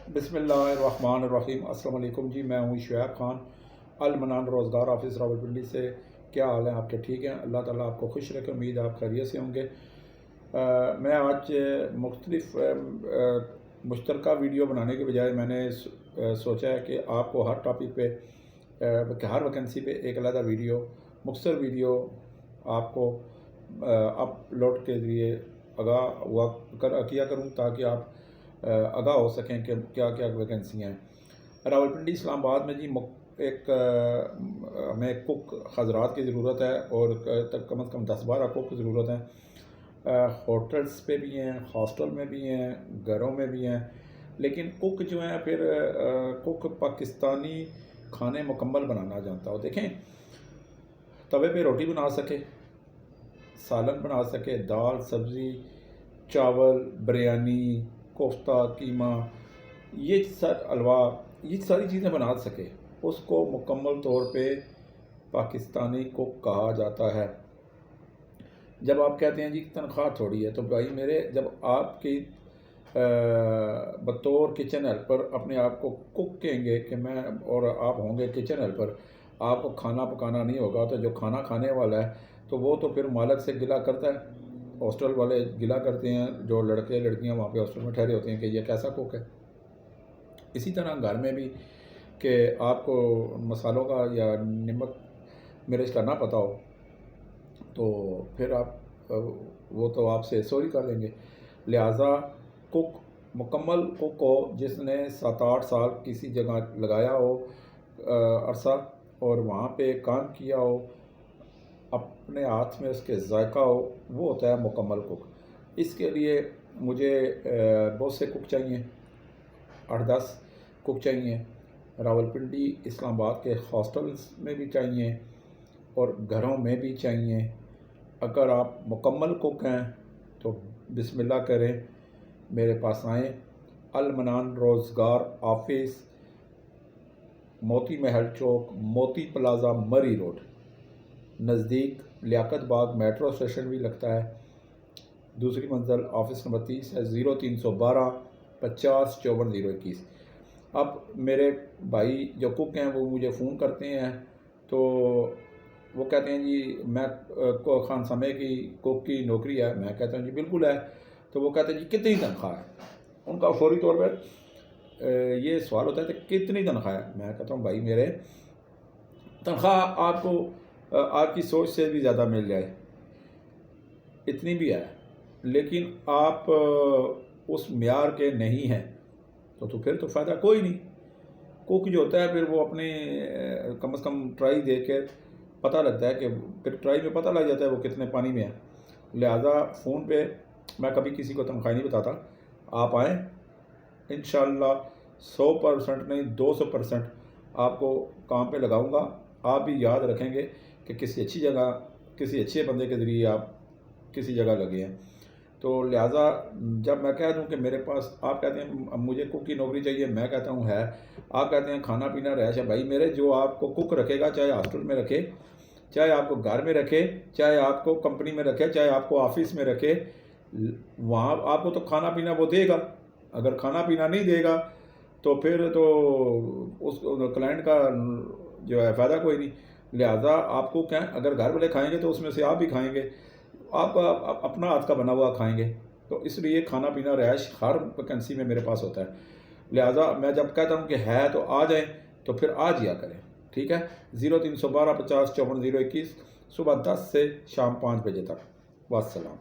बिस्मिल्लाहिर्रहमानिर्रहीम। अस्सलाम वालेकुम जी, मैं हूँ शुएब खान, अल मनान रोज़गार ऑफिस रावलपिंडी से। क्या हाल है आपके? ठीक हैं, अल्लाह ताला आपको खुश रखे। उम्मीद आप खैरियत से होंगे। मैं आज मुख्तलिफ मुश्तरका वीडियो बनाने के बजाय मैंने सोचा है कि आपको हर टॉपिक पे हर वैकेंसी पे एक अलग वीडियो, मुख्तसर वीडियो आपको अपलोड के ज़रिए आगाह हुआ किया करूँ, ताकि आप आगाह हो सकें कि क्या क्या वैकेंसियाँ हैं। रावलपिंडी इस्लामाबाद में जी हमें कुक हजरात की ज़रूरत है, और कम से कम 10-12 कुक की ज़रूरत है। होटल्स पे भी हैं, हॉस्टल में भी हैं, घरों में भी हैं। लेकिन कुक जो हैं फिर कुक पाकिस्तानी खाने मुकम्मल बनाना जानता हो। देखें, तवे पे रोटी बना सके, सालन बना सके, दाल सब्ज़ी चावल बिरयानी कोफ्ता कीमा, ये हलवा, ये सारी चीज़ें बना सके, उसको मुकम्मल तौर पे पाकिस्तानी कुक कहा जाता है। जब आप कहते हैं जी तनख्वाह थोड़ी है, तो भाई मेरे, जब आपकी बतौर किचन हेल्पर अपने आप को कुक कहेंगे कि मैं, और आप होंगे किचन हेल्पर, आपको खाना पकाना नहीं होगा, तो जो खाना खाने वाला है तो वो तो फिर मालिक से गिला करता है। हॉस्टल वाले गिला करते हैं, जो लड़के लड़कियां वहाँ पे हॉस्टल में ठहरे होते हैं, कि ये कैसा कुक है। इसी तरह घर में भी कि आपको मसालों का या नमक मिर्च का ना पता हो, तो फिर आप वो तो आपसे सॉरी कर लेंगे। लिहाजा कुक मुकम्मल कुक हो, जिसने 7-8 साल किसी जगह लगाया हो अरसा, और वहाँ पे काम किया हो, अपने हाथ में उसके जायका हो, वो होता है मुकम्मल कुक। इसके लिए मुझे बहुत से कुक चाहिए, 8-10 कुक चाहिए। रावलपिंडी इस्लामाबाद के हॉस्टल्स में भी चाहिए और घरों में भी चाहिए। अगर आप मुकम्मल कुक हैं तो बिस्मिल्लाह करें, मेरे पास आएँ। अल मनान रोज़गार ऑफिस, मोती महल चौक, मोती प्लाज़ा, मरी रोड, नज़दीक लियाकत बाग मेट्रो स्टेशन भी लगता है। दूसरी मंजिल ऑफिस नंबर 30 है, 0312 50 54 021। अब मेरे भाई जो कुक हैं वो मुझे फ़ोन करते हैं, तो वो कहते हैं जी मैं खान समय की कुक की नौकरी है। मैं कहता हूँ जी बिल्कुल है। तो वो कहते हैं जी कितनी तनख्वाह है। उनका फौरी तौर पर ये सवाल होता है कि कितनी तनख्वाह है। मैं कहता हूँ भाई मेरे, तनख्वाह आपको आपकी सोच से भी ज़्यादा मिल जाए, इतनी भी है, लेकिन आप उस म्यार के नहीं हैं, तो फिर तो फ़ायदा कोई नहीं। कुक जो होता है फिर वो अपने कम से कम ट्राई दे के पता लगता है, कि फिर ट्राई में पता लग जाता है वो कितने पानी में है। लिहाजा फ़ोन पे मैं कभी किसी को तनख्वाह नहीं बताता। आप आएँ, इंशाअल्लाह 100% नहीं 200% आपको काम पे लगाऊंगा। आप भी याद रखेंगे कि किसी अच्छी जगह, किसी अच्छे बंदे के ज़रिए आप किसी जगह लगे हैं। तो लिहाजा जब मैं कह दूं कि मेरे पास, आप कहते हैं मुझे कुक की नौकरी चाहिए, मैं कहता हूं है। आप कहते हैं खाना पीना रहायश है, भाई मेरे, जो आपको कुक रखेगा, चाहे हॉस्टल में रखे, चाहे आपको घर में रखे, चाहे आपको कंपनी में रखे, चाहे आपको ऑफिस में रखे, वहाँ आपको तो खाना पीना वो देगा। अगर खाना पीना नहीं देगा तो फिर तो उस क्लाइंट का जो है फ़ायदा कोई नहीं। लिहाजा आपको क्या, अगर घर वाले खाएंगे तो उसमें से आप भी खाएंगे, आपका अपना हाथ का बना हुआ खाएंगे। तो इसलिए खाना पीना रहायश हर वैकेंसी में मेरे पास होता है। लिहाजा मैं जब कहता हूँ कि है तो आ जाएं, तो फिर आज ही आ करें। ठीक है, 0312 50 54 021, सुबह 10 से शाम 5 बजे तक। वस्सलाम।